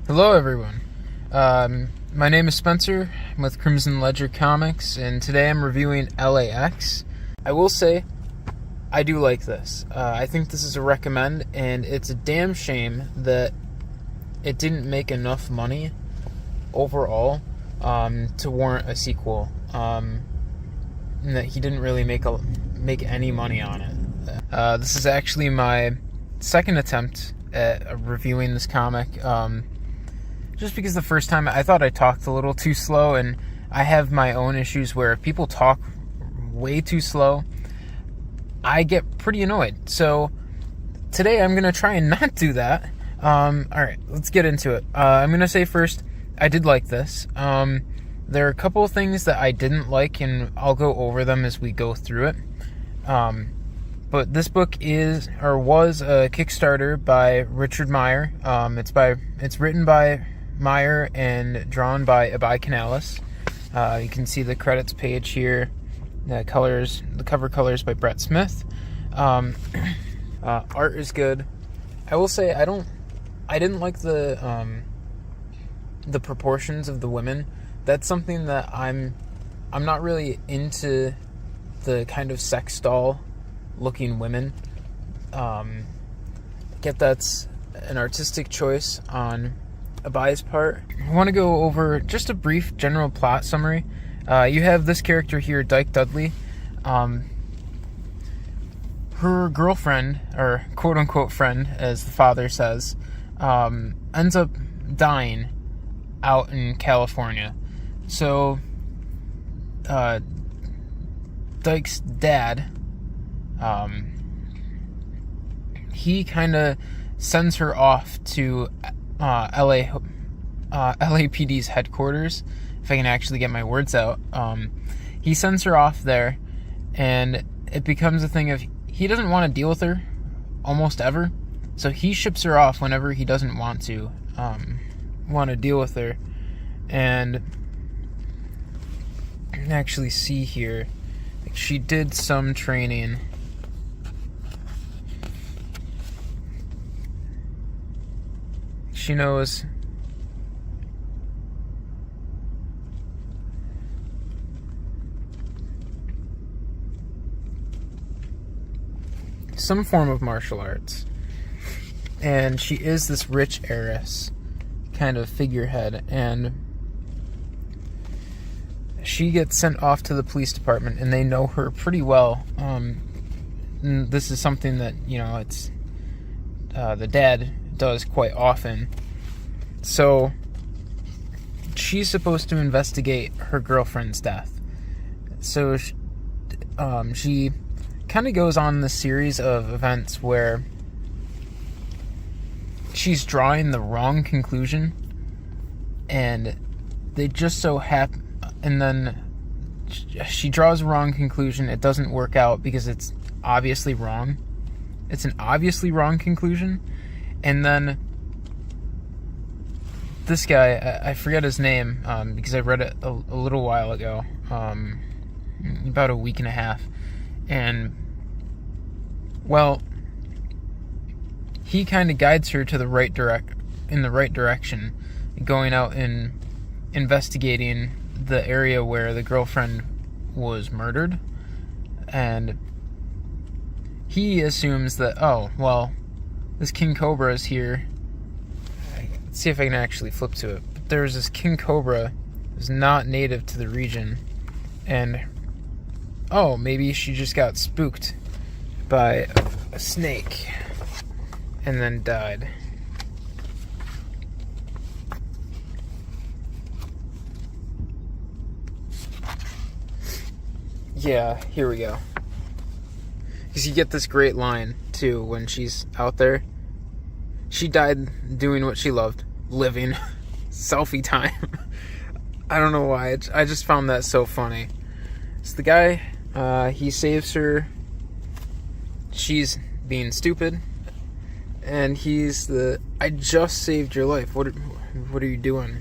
Hello, everyone. My name is Spencer. I'm with Crimson Ledger Comics, and today I'm reviewing LAX. I will say, I do like this. I think this is a recommend, and it's a damn shame that it didn't make enough money overall to warrant a sequel. And that he didn't really make any money on it. This is actually my second attempt at reviewing this comic. Just because the first time I thought I talked a little too slow, and I have my own issues where if people talk way too slow, I get pretty annoyed. So today I'm going to try and not do that. Alright, let's get into it. I'm going to say first, I did like this. There are a couple of things that I didn't like, and I'll go over them as we go through it. But this book was a Kickstarter by Richard Meyer. It's written by Meyer and drawn by Abai Canales. You can see the credits page here. The cover colors by Brett Smith. Art is good. I will say I didn't like the proportions of the women. That's something that I'm not really into, the kind of sex doll looking women. Get that's an artistic choice on Abai's part. I want to go over just a brief general plot summary. You have this character here, Dyke Dudley. Her girlfriend, or quote-unquote friend, as the father says, ends up dying out in California. So, Dyke's dad, he kind of sends her off to LAPD's headquarters, if I can actually get my words out. He sends her off there, and it becomes a thing of he doesn't want to deal with her almost ever, so he ships her off whenever he doesn't want to deal with her. And you can actually see here, she did some training. She knows some form of martial arts, and she is this rich heiress kind of figurehead, and she gets sent off to the police department, and they know her pretty well. And this is something that, it's the dad does quite often. So she's supposed to investigate her girlfriend's death. So she kind of goes on this series of events where she's drawing the wrong conclusion, and they just so happen, and then she draws a wrong conclusion. It doesn't work out because it's obviously wrong. It's an obviously wrong conclusion. And then this guy, I forget his name, because I read it a little while ago, about a week and a half. And, well, he kind of guides her to the right direction, going out and investigating the area where the girlfriend was murdered. And he assumes that, this King Cobra is here. Let's see if I can actually flip to it. But there's this King Cobra who's not native to the region, and maybe she just got spooked by a snake and then died. Yeah, here we go. Because you get this great line, too, when she's out there. She died doing what she loved, living. Selfie time. I don't know why. I just found that so funny. So the guy, he saves her. She's being stupid. And he's I just saved your life. What are you doing?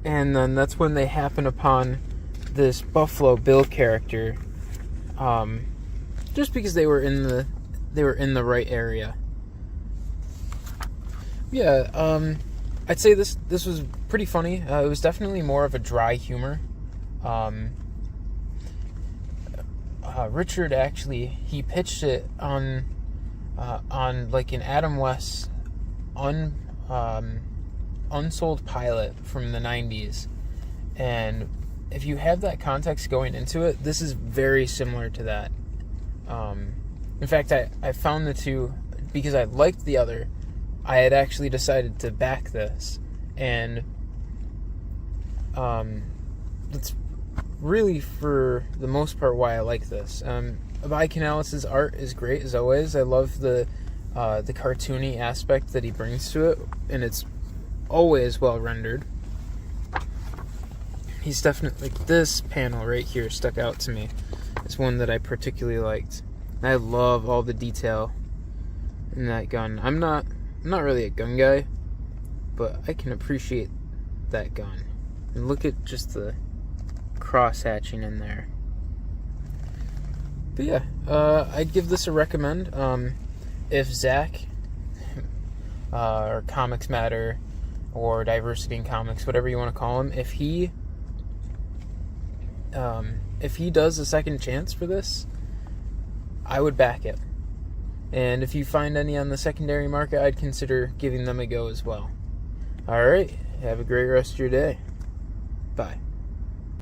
And then that's when they happen upon this Buffalo Bill character, just because they were in they were in the right area. Yeah, I'd say this was pretty funny. It was definitely more of a dry humor. Richard actually, he pitched it on like an Adam West unsold pilot from the 90s. And if you have that context going into it, this is very similar to that. In fact, I found the two, because I liked the other, I had actually decided to back this. And that's really, for the most part, why I like this. Abai Canales' art is great, as always. I love the cartoony aspect that he brings to it, and it's always well rendered. He's definitely, like, this panel right here stuck out to me. It's one that I particularly liked. I love all the detail in that gun. I'm not really a gun guy, but I can appreciate that gun. And look at just the cross hatching in there. But yeah, I'd give this a recommend. If Zach or Comics Matter or Diversity in Comics, whatever you want to call him, if he does a second chance for this, I would back it. And if you find any on the secondary market, I'd consider giving them a go as well. Alright, have a great rest of your day. Bye.